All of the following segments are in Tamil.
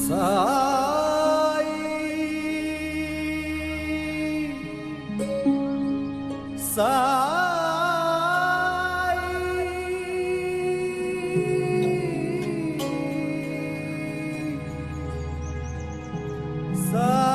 சாய் சாய் சாய்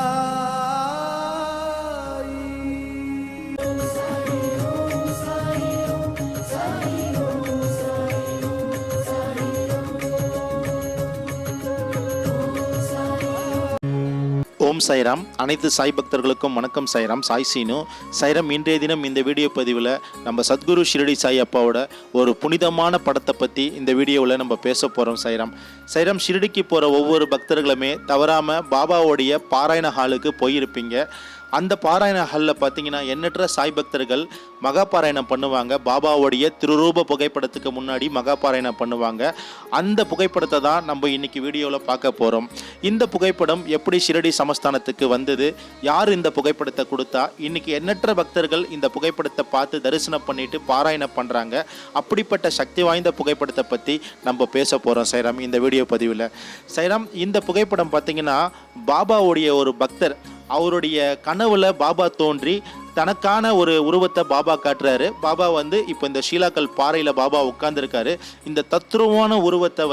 ஓம் சாய்ராம். அனைத்து சாய் பக்தர்களுக்கும் வணக்கம். சாய்ராம், சாய் சீனு. சாய்ராம், இன்றைய தினம் இந்த வீடியோ பதிவில் நம்ம சத்குரு ஷிரடி சாய் அப்பாவோட ஒரு புனிதமான படத்தை பற்றி இந்த வீடியோவில் நம்ம பேச போகிறோம். சாய்ராம், ஷிரடிக்கு போகிற ஒவ்வொரு பக்தர்களுமே தவறாமல் பாபாவோடைய பாராயண ஹாலுக்கு போயிருப்பீங்க. அந்த பாராயண ஹாலில் பார்த்தீங்கன்னா எண்ணற்ற சாய் பக்தர்கள் மகா பாராயணம் பண்ணுவாங்க. பாபாவோடைய திருரூப புகைப்படத்துக்கு முன்னாடி மகா பாராயணம் பண்ணுவாங்க. அந்த புகைப்படத்தை தான் நம்ம இன்னைக்கு வீடியோவில் பார்க்க போகிறோம். இந்த புகைப்படம் எப்படி ஷிரடி சமஸ்தானத்துக்கு வந்தது, யார் இந்த புகைப்படத்தை கொடுத்தா, இன்னைக்கு எண்ணற்ற பக்தர்கள் இந்த புகைப்படத்தை பார்த்து தரிசனம் பண்ணிட்டு பாராயணம் பண்ணுறாங்க. அப்படிப்பட்ட சக்தி வாய்ந்த புகைப்படத்தை பற்றி நம்ம பேச போகிறோம் சாய்ராம் இந்த வீடியோ பதிவில். சாய்ராம், இந்த புகைப்படம் பார்த்தீங்கன்னா பாபாவுடைய ஒரு பக்தர், அவருடைய கனவுல பாபா தோன்றி தனக்கான ஒரு உருவத்தை பாபா காட்டுறாரு. பாபா இப்போ இந்த ஷீலாக்கல் பாறையில் பாபா உட்கார்ந்துருக்காரு. இந்த தத்ரூபமான உருவத்தை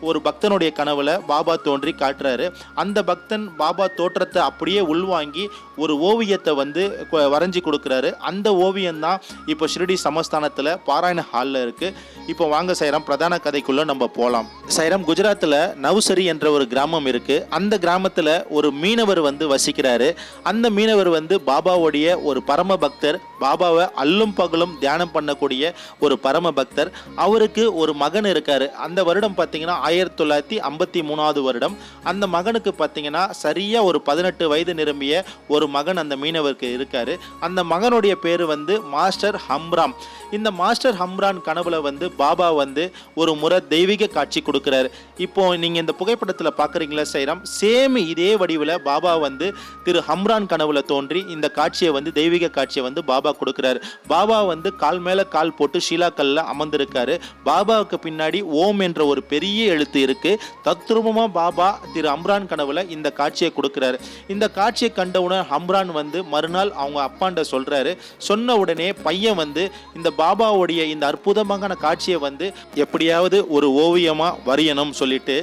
ஒரு பக்தனுடைய கனவுல பாபா தோன்றி காட்டுறாரு. அந்த பக்தன் பாபா தோற்றத்தை அப்படியே உள்வாங்கி ஒரு ஓவியத்தை வரைஞ்சி கொடுக்குறாரு. அந்த ஓவியம்தான் இப்போ ஷிரடி சமஸ்தானத்தில் பாராயண ஹாலில் இருக்குது. இப்போ வாங்க சாய்ராம், பிரதான கதைக்குள்ளே நம்ம போகலாம். சாய்ராம், குஜராத்தில் நவ்சரி என்ற ஒரு கிராமம் இருக்குது. அந்த கிராமத்தில் ஒரு மீனவர் வசிக்கிறாரு. அந்த மீனவர் பாபாவுடைய ஒரு பரம பக்தர். பாபாவை அல்லும் பகலும் தியானம் பண்ணக்கூடிய ஒரு பரம பக்தர். அவருக்கு ஒரு மகன் இருக்காரு. அந்த வருடம் பார்த்தீங்கன்னா 1953 வருடம். அந்த மகனுக்கு பார்த்தீங்கன்னா சரியா ஒரு 18 வயது நிரம்பிய ஒரு மகன் அந்த மீனவருக்கு இருக்காரு. அந்த மகனுடைய பேரு மாஸ்டர் ஹம்ராம். இந்த மாஸ்டர் ஹம்ரான் கனவுல பாபா ஒரு முறை தெய்வீக காட்சி கொடுக்கிறாரு. இப்போ நீங்க இந்த புகைப்படத்தில் பார்க்குறீங்களா சாய்ராம், சேம் இதே வடிவில் பாபா திரு ஹம்ரான் கனவுல தோன்றி இந்த காட்சியை தெய்வீக காட்சியை பாபா கொடுக்கிறாரு. பாபா கால் மேல கால் போட்டு ஷீலாக்கல்ல அமர்ந்திருக்காரு. பாபாவுக்கு பின்னாடி ஓம் என்ற ஒரு பெரிய எழுத்து இருக்கு. தத்ரூபமா பாபா திரு ஹம்ரான் கனவுல இந்த காட்சியை கொடுக்கிறாரு. இந்த காட்சியை கண்டவுடன் ஹம்ரான் மறுநாள் அவங்க அப்பாண்ட சொல்றாரு. சொன்ன உடனே பையன் இந்த பாபாவுடைய இந்த அற்புதமான காட்சியை எப்படியாவது ஒரு ஓவியமா வரையணும் சொல்லிட்டு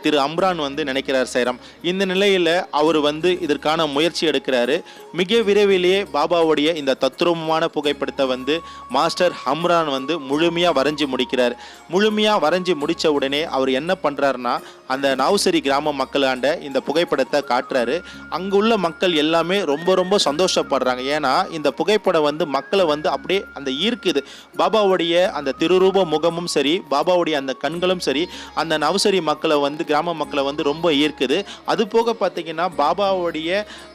திரு அம்ரான் நினைக்கிறார் சாய்ராம். இந்த நிலையில் அவர் இதற்கான முயற்சி எடுக்கிறாரு. மிக விரைவிலேயே பாபாவுடைய இந்த தத்ரூபமான புகைப்படத்தை மாஸ்டர் ஹம்ரான் முழுமையாக வரைஞ்சி முடிக்கிறார். முழுமையாக வரைஞ்சி முடித்த உடனே அவர் என்ன பண்ணுறாருன்னா, அந்த நவ்சரி கிராம மக்களாண்ட இந்த புகைப்படத்தை காட்டுறாரு. அங்குள்ள மக்கள் எல்லாமே ரொம்ப ரொம்ப சந்தோஷப்படுறாங்க. ஏன்னா இந்த புகைப்படம் மக்களை அப்படியே அந்த ஈர்க்குது. பாபாவுடைய அந்த திருரூப முகமும் சரி, பாபாவுடைய அந்த கண்களும் சரி, அந்த நவ்சரி மக்களை கிராம மக்களை ரொம்ப ஈர்க்குது. அது போக பார்த்தீங்கன்னா பாபாவுடைய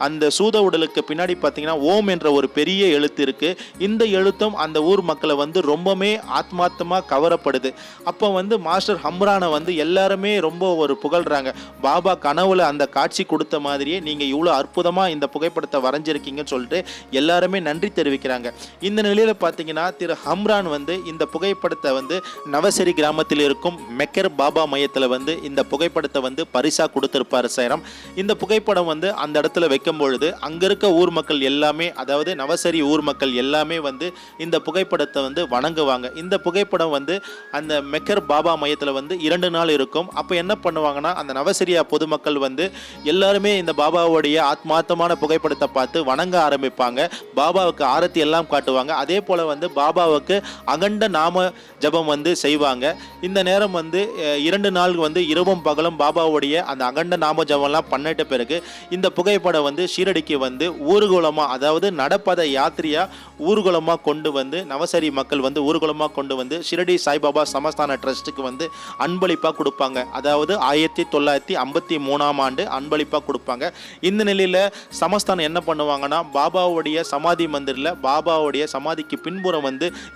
அந்த சூத உடலுக்கு பின்னாடி பார்த்தீங்கன்னா ஓம் என்ற ஒரு பெரிய எழுத்து இருக்கு. இந்த எழுத்தும் அந்த ஊர் மக்களை ரொம்பவே ஆத்மார்த்தமா கவரப்படுது. அப்போ மாஸ்டர் ஹம்ரானை எல்லாருமே ரொம்ப ஒரு புகழ்றாங்க. பாபா கனவுல அந்த காட்சி கொடுத்த மாதிரியே நீங்க இவ்வளோ அற்புதமா இந்த புகைப்படத்தை வரைஞ்சிருக்கீங்கன்னு சொல்லிட்டு எல்லாருமே நன்றி தெரிவிக்கிறாங்க. இந்த நிலையில பார்த்தீங்கன்னா திரு ஹம்ரான் இந்த புகைப்படத்தை நவசரி கிராமத்தில் இருக்கும் மெக்கர் பாபா மையத்தில் இந்த புகைப்படத்தை பரிசா கொடுத்திருப்பாரு சாய்ராம். இந்த புகைப்படம் அந்த இடத்துல வைக்கும் பொழுது அங்க இருக்க ஊர் மக்கள் எல்லாமே, அதாவது நவசரி ஊர் மக்கள் எல்லாமே இந்த புகைப்படத்தை வணங்குவாங்க. இந்த புகைப்படம் அந்த மெக்கர் பாபா மையத்தில் 2 நாள் இருக்கும். அப்போ என்ன பண்ணுவாங்கன்னா, அந்த நவசரியா பொதுமக்கள் எல்லாருமே இந்த பாபாவுடைய ஆத்மார்த்தமான புகைப்படத்தை பார்த்து வணங்க ஆரம்பிப்பாங்க. பாபாவுக்கு ஆரத்தி எல்லாம் காட்டுவாங்க. அதே போல பாபாவுக்கு அகண்ட நாம ஜபம் செய்வாங்க. இந்த நேரம் 2 நாள் இரவும் பகலும் பாபாவுடைய அந்த அகண்ட நாம ஜபம்லாம் பண்ணிட்ட பிறகு இந்த புகைப்படம் ஷீரடிக்கு ஊர்வலமா, அதாவது நடப்பத யாத்திரையா ஊர்வலமா கொண்டு நவசரி மக்கள் ஊர்வலமா கொண்டு ஷிரடி சாய்பாபா சமஸ்தான ட்ரஸ்ட்டுக்கு அன்பளிப்பா கொடுப்பாங்க. அதாவது 1953 ஆண்டு அன்பளிப்பா கொடுப்பாங்க. இந்த நிலையில சமஸ்தானம் என்ன பண்ணுவாங்கன்னா, பாபாவுடைய சமாதி மந்திரில் பாபாவுடைய சமாதிக்கு பின்புறம்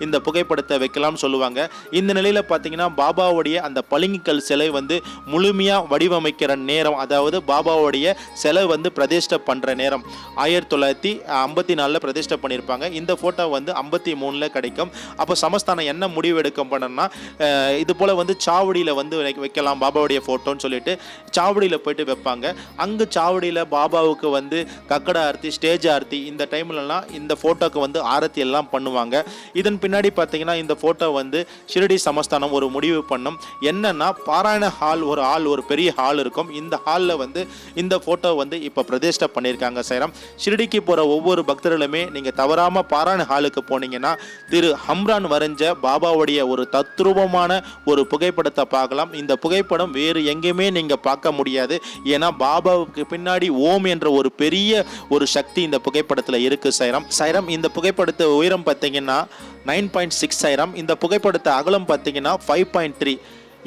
இந்த புகைப்படத்தை வைக்கலாம்னு சொல்லுவாங்க. இந்த நிலையில பார்த்தீங்கன்னா பாபாவுடைய அந்த பளிங்குக்கல் சிலை முழுமையாக வடிவமைக்கிற நேரம், அதாவது பாபாவுடைய சிலை வந்து பிரதிஷ்டை பண்ணுற நேரம் 1954 பிரதிஷ்டை பண்ணியிருப்பாங்க. இந்த ஃபோட்டோ வந்து 53 கிடைக்கும். அப்போ சமஸ்தானம் என்ன முடிவு எடுக்கும் பண்ணனா, இது போல் வந்து சாவடியில் வந்து வைக்கலாம் பாபாவுடைய ஃபோட்டோன்னு சொல்லிட்டு சாவடியில் போயிட்டு வைப்பாங்க. அங்கே சாவடியில் பாபாவுக்கு வந்து கக்கட ஆர்த்தி, ஸ்டேஜ் ஆர்த்தி, இந்த டைம்லலாம் இந்த ஃபோட்டோக்கு வந்து ஆரத்தி எல்லாம் பண்ணுவாங்க. இதன் பின்னாடி பார்த்தீங்கன்னா இந்த ஃபோட்டோ வந்து ஷிரடி சமஸ்தானம் ஒரு முடிவு பண்ணும். என்னன்னா, பாராயண ஹால் ஒரு பெரிய ஹால் இருக்கும். இந்த ஹாலில் வந்து இந்த ஃபோட்டோ வந்து இப்போ பிரதிஷ்டை பண்ணியிருக்காங்க சாய்ராம். ஷிரடிக்கு போகிற ஒவ்வொரு பக்தர்களுமே நீங்கள் தவறாமல் பாராயண ஹாலுக்கு போனீங்கன்னா திரு ஹம்ரான் வரைஞ்ச பாபாவுடைய ஒரு தத்ரூபமான ஒரு புகைப்படத்தை பார்க்கலாம். இந்த புகைப்படம் வேறு எங்கேயுமே நீங்கள் பார்க்க முடியாது. ஏன்னா பாபாவுக்கு பின்னாடி ஓம் என்ற ஒரு பெரிய ஒரு சக்தி இந்த புகைப்படத்தில் இருக்குது சாய்ராம். இந்த புகைப்படத்தை உயரம் பார்த்தீங்கன்னா 9.6 சாய்ராம். இந்த புகைப்படத்தை அகலம் பார்த்தீங்கன்னா 5.3.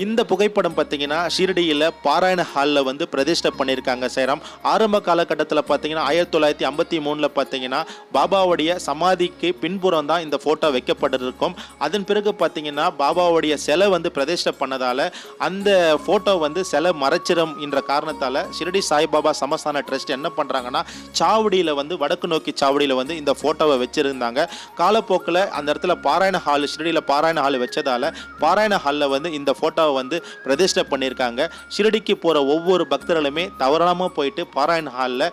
இந்த புகைப்படம் பார்த்தீங்கன்னா ஷிரடியில் பாராயண ஹாலில் வந்து பிரதிஷ்டை பண்ணியிருக்காங்க சாய்ராம். ஆரம்ப காலகட்டத்தில் பார்த்தீங்கன்னா 1953 பார்த்தீங்கன்னா பாபாவுடைய சமாதிக்கு பின்புறம் தான் இந்த ஃபோட்டோ வைக்கப்பட்டிருக்கும். அதன் பிறகு பார்த்தீங்கன்னா பாபாவுடைய சிலை வந்து பிரதிஷ்டை பண்ணதால் அந்த ஃபோட்டோ வந்து சிலை மறைச்சிடும் என்ற காரணத்தால் ஷிரடி சாய்பாபா சமஸ்தான ட்ரஸ்ட் என்ன பண்ணுறாங்கன்னா, சாவடியில் வந்து வடக்கு நோக்கி சாவடியில் வந்து இந்த ஃபோட்டோவை வச்சுருந்தாங்க. காலப்போக்கில் அந்த இடத்துல பாராயண ஹால், ஷிரடியில் பாராயண ஹால் வச்சதால் பாராயண ஹாலில் வந்து இந்த ஃபோட்டோ வந்து பிரதிஷ்டை பண்ணியிருக்காங்க. ஷிரடிக்கு போகிற ஒவ்வொரு பக்தர்களுமே தவறாமல் போயிட்டு பாராயண ஹாலில்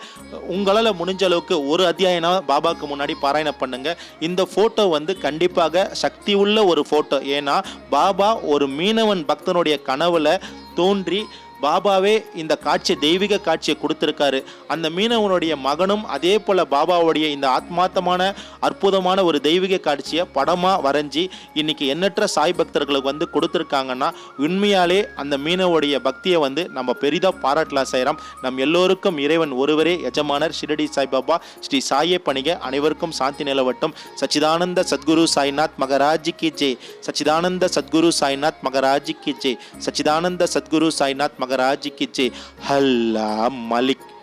உங்களால் முடிஞ்ச அளவுக்கு ஒரு அத்தியாயனா பாபாவுக்கு முன்னாடி பாராயணம் பண்ணுங்க. இந்த ஃபோட்டோ வந்து கண்டிப்பாக சக்தி உள்ள ஒரு ஃபோட்டோ. ஏன்னா பாபா ஒரு மீனவன் பக்தனுடைய கனவுல தோன்றி பாபாவே இந்த காட்சி, தெய்வீக காட்சியை கொடுத்துருக்காரு. அந்த மீனவனுடைய மகனும் அதே போல் பாபாவுடைய இந்த ஆத்மார்த்தமான அற்புதமான ஒரு தெய்வீக காட்சியை படமாக வரைஞ்சி இன்னைக்கு எண்ணற்ற சாய் பக்தர்களுக்கு வந்து கொடுத்துருக்காங்கன்னா, உண்மையாலே அந்த மீனவுடைய பக்தியை வந்து நம்ம பெரிதாக பாராட்டலாம் சாய்ராம். நம் எல்லோருக்கும் இறைவன் ஒருவரே எஜமானர். ஷிரடி சாய்பாபா ஸ்ரீ சாயை பணிக. அனைவருக்கும் சாந்தி நிலவட்டும். சச்சிதானந்த சத்குரு சாய்நாத் மகராஜ் கி ஜெய். சச்சிதானந்த சத்குரு சாய்நாத் மகராஜ் கி ஜெய். சச்சிதானந்த சத்குரு சாய்நாத் மகராஜ் की जय. हल्ला मलिक.